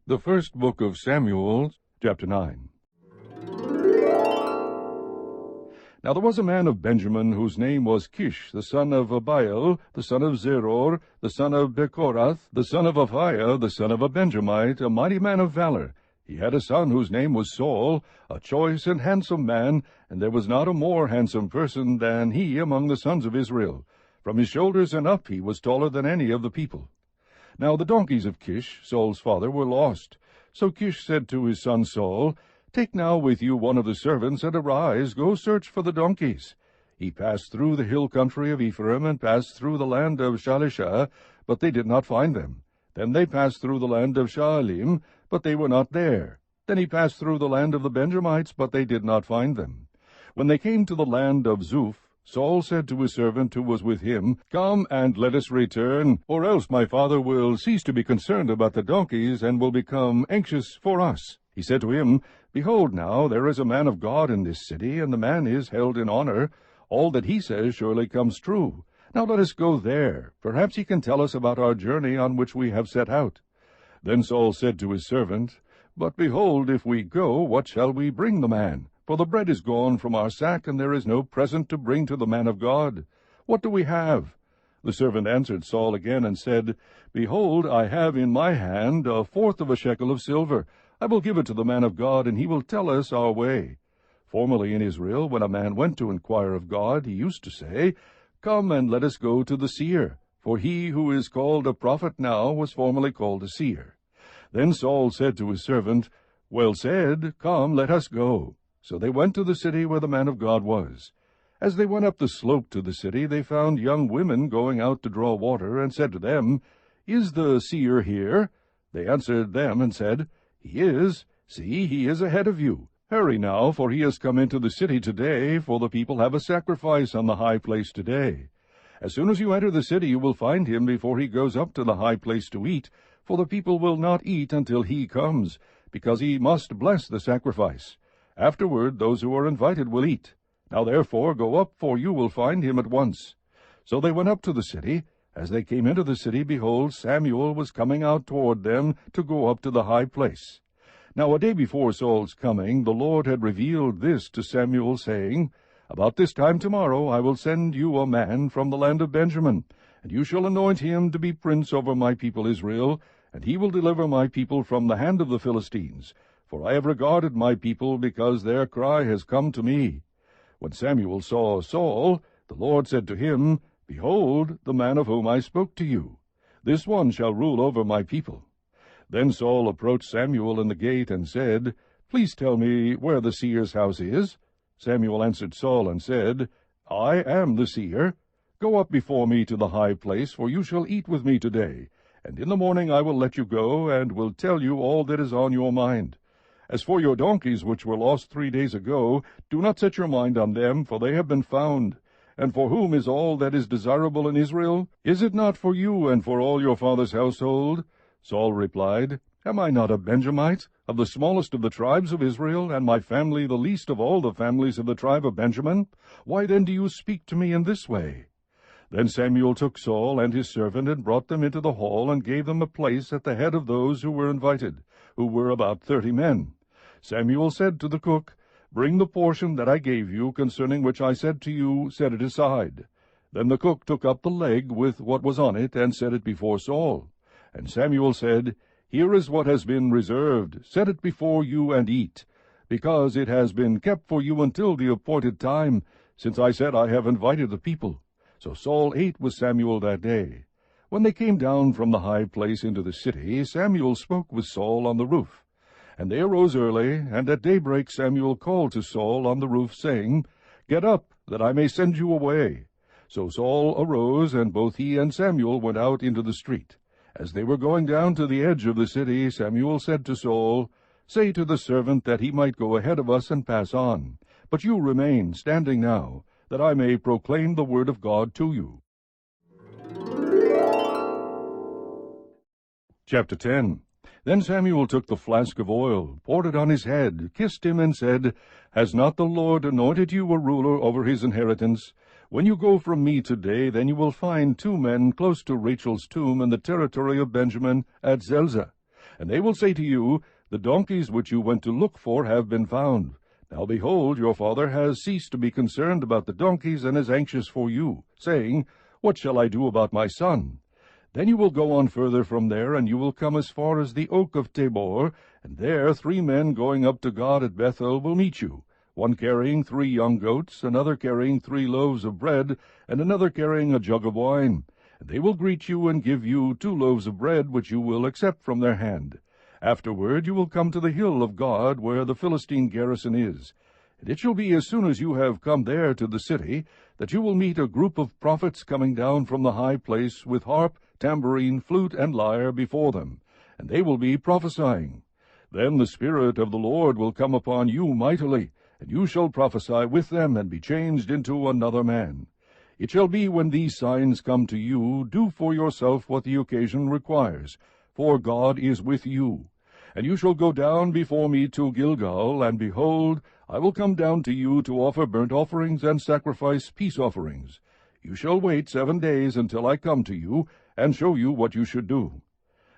The first book of Samuel, chapter 9. Now there was a man of Benjamin, whose name was Kish, the son of Abiel, the son of Zeror, the son of Bechorath, the son of Aphiah, the son of a Benjamite, a mighty man of valor. He had a son whose name was Saul, a choice and handsome man, and there was not a more handsome person than he among the sons of Israel. From his shoulders and up he was taller than any of the people. Now the donkeys of Kish, Saul's father, were lost. So Kish said to his son Saul, "Take now with you one of the servants, and arise, go search for the donkeys." He passed through the hill country of Ephraim, and passed through the land of Shalisha, but they did not find them. Then they passed through the land of Shaalim, but they were not there. Then he passed through the land of the Benjamites, but they did not find them. When they came to the land of Zuph, Saul said to his servant who was with him, "Come and let us return, or else my father will cease to be concerned about the donkeys, and will become anxious for us." He said to him, "Behold now, there is a man of God in this city, and the man is held in honor. All that he says surely comes true. Now let us go there. Perhaps he can tell us about our journey on which we have set out." Then Saul said to his servant, "But behold, if we go, what shall we bring the man? For the bread is gone from our sack, and there is no present to bring to the man of God. What do we have?" The servant answered Saul again and said, "Behold, I have in my hand 1/4 of a shekel of silver. I will give it to the man of God, and he will tell us our way." Formerly in Israel, when a man went to inquire of God, he used to say, "Come and let us go to the seer." For he who is called a prophet now was formerly called a seer. Then Saul said to his servant, "Well said, come, let us go." So they went to the city where the man of God was. As they went up the slope to the city, they found young women going out to draw water, and said to them, "Is the seer here?" They answered them and said, "He is. See, he is ahead of you. Hurry now, for he has come into the city today, for the people have a sacrifice on the high place today. As soon as you enter the city, you will find him before he goes up to the high place to eat, for the people will not eat until he comes, because he must bless the sacrifice. Afterward, those who are invited will eat. Now therefore go up, for you will find him at once." So they went up to the city. As they came into the city, behold, Samuel was coming out toward them to go up to the high place. Now a day before Saul's coming, the Lord had revealed this to Samuel, saying, "About this time tomorrow I will send you a man from the land of Benjamin, and you shall anoint him to be prince over my people Israel, and he will deliver my people from the hand of the Philistines. For I have regarded my people, because their cry has come to me." When Samuel saw Saul, the Lord said to him, "Behold, the man of whom I spoke to you. This one shall rule over my people." Then Saul approached Samuel in the gate and said, "Please tell me where the seer's house is." Samuel answered Saul and said, "I am the seer. Go up before me to the high place, for you shall eat with me today, and in the morning I will let you go, and will tell you all that is on your mind. As for your donkeys, which were lost 3 days ago, do not set your mind on them, for they have been found. And for whom is all that is desirable in Israel? Is it not for you and for all your father's household?" Saul replied, "Am I not a Benjamite, of the smallest of the tribes of Israel, and my family the least of all the families of the tribe of Benjamin? Why then do you speak to me in this way?" Then Samuel took Saul and his servant, and brought them into the hall, and gave them a place at the head of those who were invited, who were about 30 men. Samuel said to the cook, "Bring the portion that I gave you, concerning which I said to you, set it aside." Then the cook took up the leg with what was on it, and set it before Saul. And Samuel said, "Here is what has been reserved. Set it before you and eat, because it has been kept for you until the appointed time, since I said I have invited the people." So Saul ate with Samuel that day. When they came down from the high place into the city, Samuel spoke with Saul on the roof. And they arose early, and at daybreak Samuel called to Saul on the roof, saying, "Get up, that I may send you away." So Saul arose, and both he and Samuel went out into the street. As they were going down to the edge of the city, Samuel said to Saul, "Say to the servant that he might go ahead of us and pass on. But you remain standing now, that I may proclaim the word of God to you." Chapter 10. Then Samuel took the flask of oil, poured it on his head, kissed him, and said, "Has not the Lord anointed you a ruler over his inheritance? When you go from me today, then you will find 2 men close to Rachel's tomb in the territory of Benjamin at Zelzah. And they will say to you, The donkeys which you went to look for have been found. Now behold, your father has ceased to be concerned about the donkeys, and is anxious for you, saying, What shall I do about my son? Then you will go on further from there, and you will come as far as the oak of Tabor, and there 3 men going up to God at Bethel will meet you, one carrying 3 young goats, another carrying 3 loaves of bread, and another carrying a jug of wine. And they will greet you and give you 2 loaves of bread, which you will accept from their hand. Afterward you will come to the hill of God, where the Philistine garrison is. And it shall be, as soon as you have come there to the city, that you will meet a group of prophets coming down from the high place, with harp, tambourine, flute, and lyre before them, and they will be prophesying. Then the Spirit of the Lord will come upon you mightily, and you shall prophesy with them, and be changed into another man. It shall be, when these signs come to you, do for yourself what the occasion requires, for God is with you. And you shall go down before me to Gilgal, and behold, I will come down to you to offer burnt offerings and sacrifice peace offerings. You shall wait 7 days until I come to you, and show you what you should do.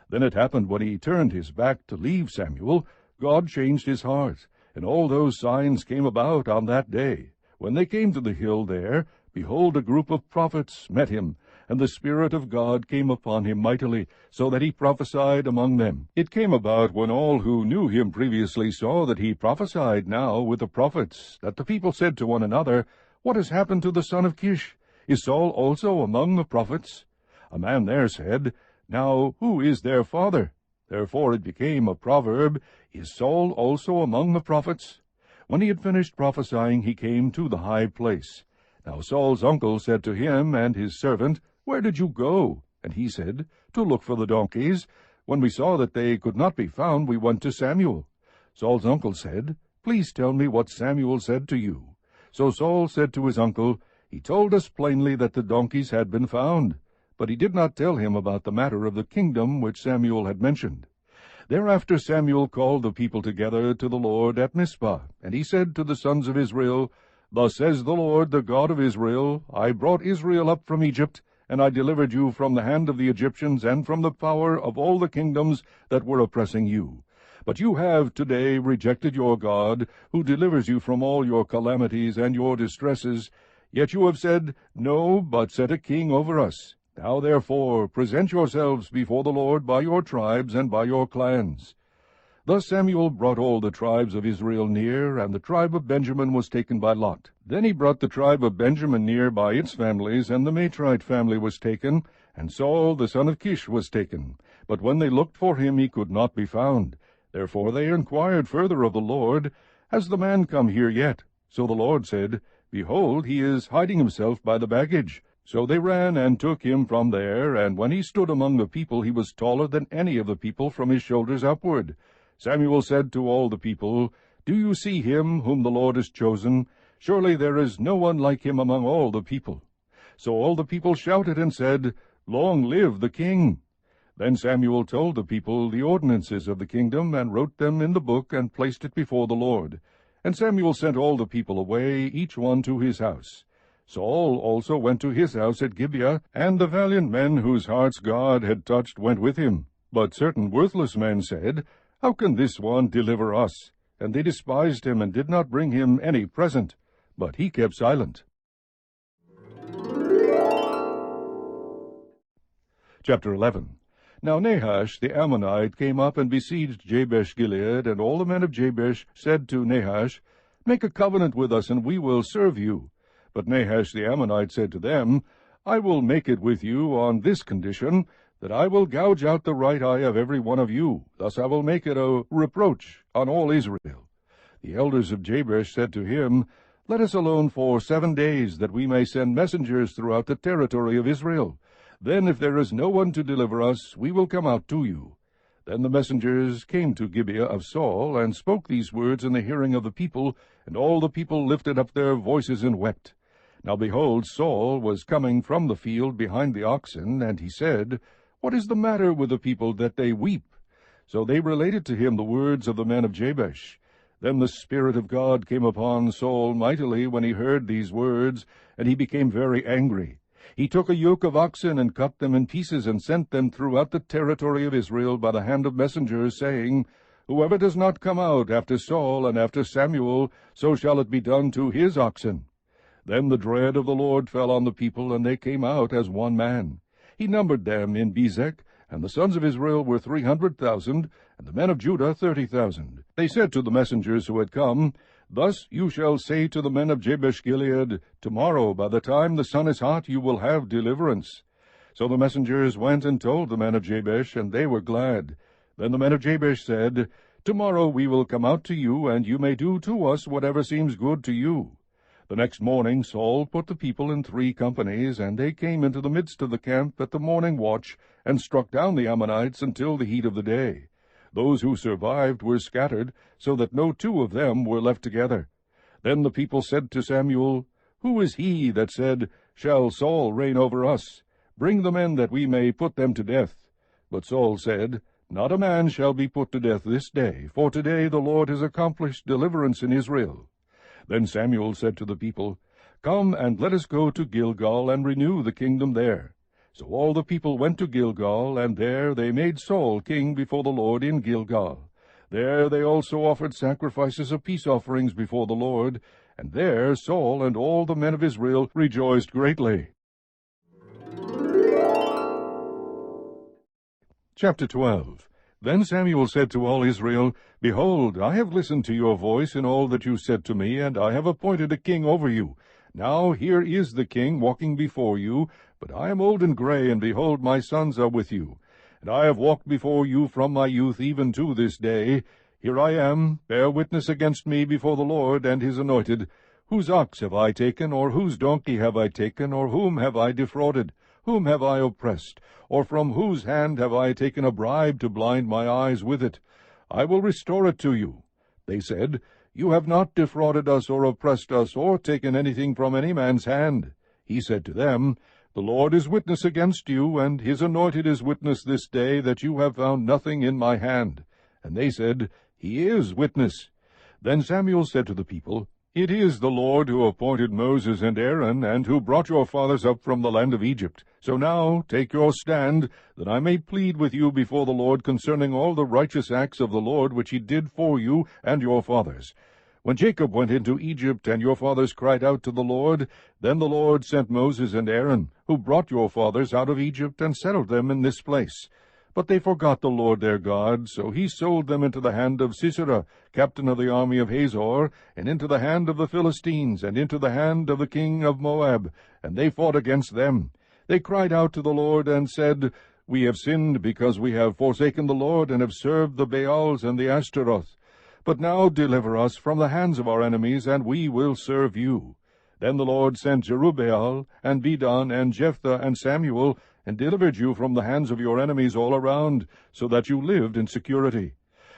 Then it happened, when he turned his back to leave Samuel, God changed his heart, and all those signs came about on that day. When they came to the hill there, behold, a group of prophets met him, and the Spirit of God came upon him mightily, so that he prophesied among them. It came about, when all who knew him previously saw that he prophesied now with the prophets, that the people said to one another, What has happened to the son of Kish? Is Saul also among the prophets? A man there said, Now who is their father? Therefore it became a proverb, Is Saul also among the prophets? When he had finished prophesying, he came to the high place. Now Saul's uncle said to him and his servant, Where did you go? And he said, To look for the donkeys. When we saw that they could not be found, we went to Samuel. Saul's uncle said, Please tell me what Samuel said to you. So Saul said to his uncle, He told us plainly that the donkeys had been found. But he did not tell him about the matter of the kingdom which Samuel had mentioned. Thereafter Samuel called the people together to the Lord at Mizpah, and he said to the sons of Israel, Thus says the Lord, the God of Israel, I brought Israel up from Egypt, and I delivered you from the hand of the Egyptians and from the power of all the kingdoms that were oppressing you. But you have today rejected your God, who delivers you from all your calamities and your distresses. Yet you have said, No, but set a king over us. Now therefore present yourselves before the Lord by your tribes and by your clans. Thus Samuel brought all the tribes of Israel near, and the tribe of Benjamin was taken by lot. Then he brought the tribe of Benjamin near by its families, and the Matrite family was taken, and Saul the son of Kish was taken. But when they looked for him, he could not be found. Therefore they inquired further of the Lord, Has the man come here yet? So the Lord said, Behold, he is hiding himself by the baggage. So they ran and took him from there, and when he stood among the people, he was taller than any of the people from his shoulders upward. Samuel said to all the people, Do you see him whom the Lord has chosen? Surely there is no one like him among all the people. So all the people shouted and said, Long live the king! Then Samuel told the people the ordinances of the kingdom, and wrote them in the book, and placed it before the Lord. And Samuel sent all the people away, each one to his house. Saul also went to his house at Gibeah, and the valiant men whose hearts God had touched went with him. But certain worthless men said, How can this one deliver us? And they despised him, and did not bring him any present. But he kept silent. Chapter 11. Now Nahash the Ammonite came up and besieged Jabesh-Gilead, and all the men of Jabesh said to Nahash, Make a covenant with us, and we will serve you. But Nahash the Ammonite said to them, I will make it with you on this condition, that I will gouge out the right eye of every one of you. Thus I will make it a reproach on all Israel. The elders of Jabesh said to him, Let us alone for 7 days, that we may send messengers throughout the territory of Israel. Then if there is no one to deliver us, we will come out to you. Then the messengers came to Gibeah of Saul, and spoke these words in the hearing of the people, and all the people lifted up their voices and wept. Now behold, Saul was coming from the field behind the oxen, and he said, What is the matter with the people that they weep? So they related to him the words of the men of Jabesh. Then the Spirit of God came upon Saul mightily when he heard these words, and he became very angry. He took a yoke of oxen and cut them in pieces and sent them throughout the territory of Israel by the hand of messengers, saying, Whoever does not come out after Saul and after Samuel, so shall it be done to his oxen. Then the dread of the Lord fell on the people, and they came out as one man. He numbered them in Bezek, and the sons of Israel were 300,000, and the men of Judah 30,000. They said to the messengers who had come, Thus you shall say to the men of Jabesh-Gilead, Tomorrow, by the time the sun is hot, you will have deliverance. So the messengers went and told the men of Jabesh, and they were glad. Then the men of Jabesh said, Tomorrow we will come out to you, and you may do to us whatever seems good to you. The next morning Saul put the people in 3 companies, and they came into the midst of the camp at the morning watch, and struck down the Ammonites until the heat of the day. Those who survived were scattered, so that no 2 of them were left together. Then the people said to Samuel, Who is he that said, Shall Saul reign over us? Bring the men that we may put them to death. But Saul said, Not a man shall be put to death this day, for today the Lord has accomplished deliverance in Israel. Then Samuel said to the people, Come and let us go to Gilgal and renew the kingdom there. So all the people went to Gilgal, and there they made Saul king before the Lord in Gilgal. There they also offered sacrifices of peace offerings before the Lord, and there Saul and all the men of Israel rejoiced greatly. Chapter 12. Then Samuel said to all Israel, Behold, I have listened to your voice in all that you said to me, and I have appointed a king over you. Now here is the king walking before you, but I am old and gray, and behold, my sons are with you. And I have walked before you from my youth even to this day. Here I am, bear witness against me before the Lord and his anointed. Whose ox have I taken, or whose donkey have I taken, or whom have I defrauded? Whom have I oppressed? Or from whose hand have I taken a bribe to blind my eyes with it? I will restore it to you. They said, You have not defrauded us, or oppressed us, or taken anything from any man's hand. He said to them, The Lord is witness against you, and his anointed is witness this day, that you have found nothing in my hand. And they said, He is witness. Then Samuel said to the people, It is the Lord who appointed Moses and Aaron, and who brought your fathers up from the land of Egypt. So now take your stand, that I may plead with you before the Lord concerning all the righteous acts of the Lord which he did for you and your fathers. When Jacob went into Egypt, and your fathers cried out to the Lord, then the Lord sent Moses and Aaron, who brought your fathers out of Egypt, and settled them in this place. But they forgot the Lord their God, so he sold them into the hand of Sisera, captain of the army of Hazor, and into the hand of the Philistines, and into the hand of the king of Moab, and they fought against them. They cried out to the Lord, and said, We have sinned, because we have forsaken the Lord, and have served the Baals and the Ashtaroth. But now deliver us from the hands of our enemies, and we will serve you. Then the Lord sent Jerubbaal, and Bedan, and Jephthah, and Samuel, and delivered you from the hands of your enemies all around, so that you lived in security.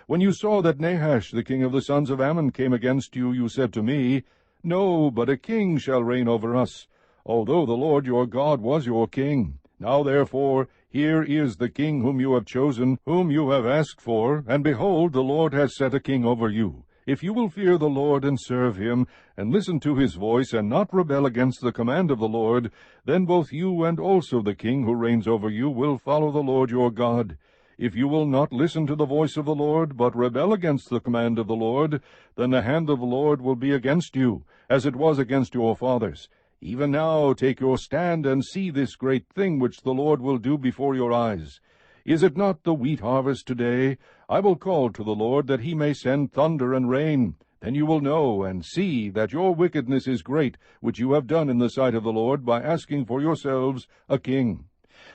When you saw that Nahash, the king of the sons of Ammon, came against you, you said to me, No, but a king shall reign over us, although the Lord your God was your king. Now therefore, here is the king whom you have chosen, whom you have asked for, and behold, the Lord has set a king over you. If you will fear the Lord and serve him, and listen to his voice, and not rebel against the command of the Lord, then both you and also the king who reigns over you will follow the Lord your God. If you will not listen to the voice of the Lord, but rebel against the command of the Lord, then the hand of the Lord will be against you, as it was against your fathers. Even now take your stand, and see this great thing which the Lord will do before your eyes. Is it not the wheat harvest today? I will call to the Lord, that he may send thunder and rain. Then you will know and see that your wickedness is great, which you have done in the sight of the Lord, by asking for yourselves a king.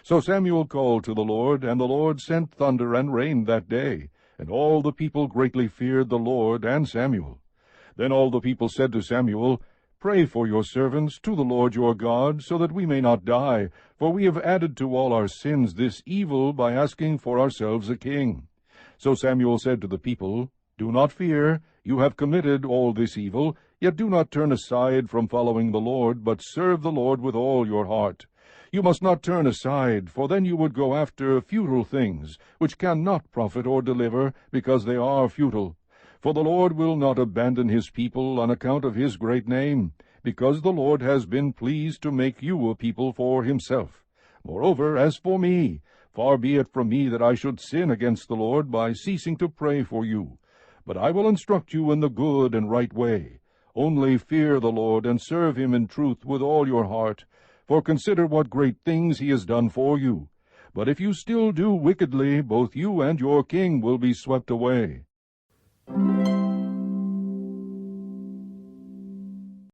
So Samuel called to the Lord, and the Lord sent thunder and rain that day. And all the people greatly feared the Lord and Samuel. Then all the people said to Samuel, Pray for your servants to the Lord your God, so that we may not die, for we have added to all our sins this evil by asking for ourselves a king. So Samuel said to the people, Do not fear, you have committed all this evil, yet do not turn aside from following the Lord, but serve the Lord with all your heart. You must not turn aside, for then you would go after futile things, which cannot profit or deliver, because they are futile. For the Lord will not abandon his people on account of his great name, because the Lord has been pleased to make you a people for himself. Moreover, as for me, far be it from me that I should sin against the Lord by ceasing to pray for you. But I will instruct you in the good and right way. Only fear the Lord, and serve him in truth with all your heart, for consider what great things he has done for you. But if you still do wickedly, both you and your king will be swept away.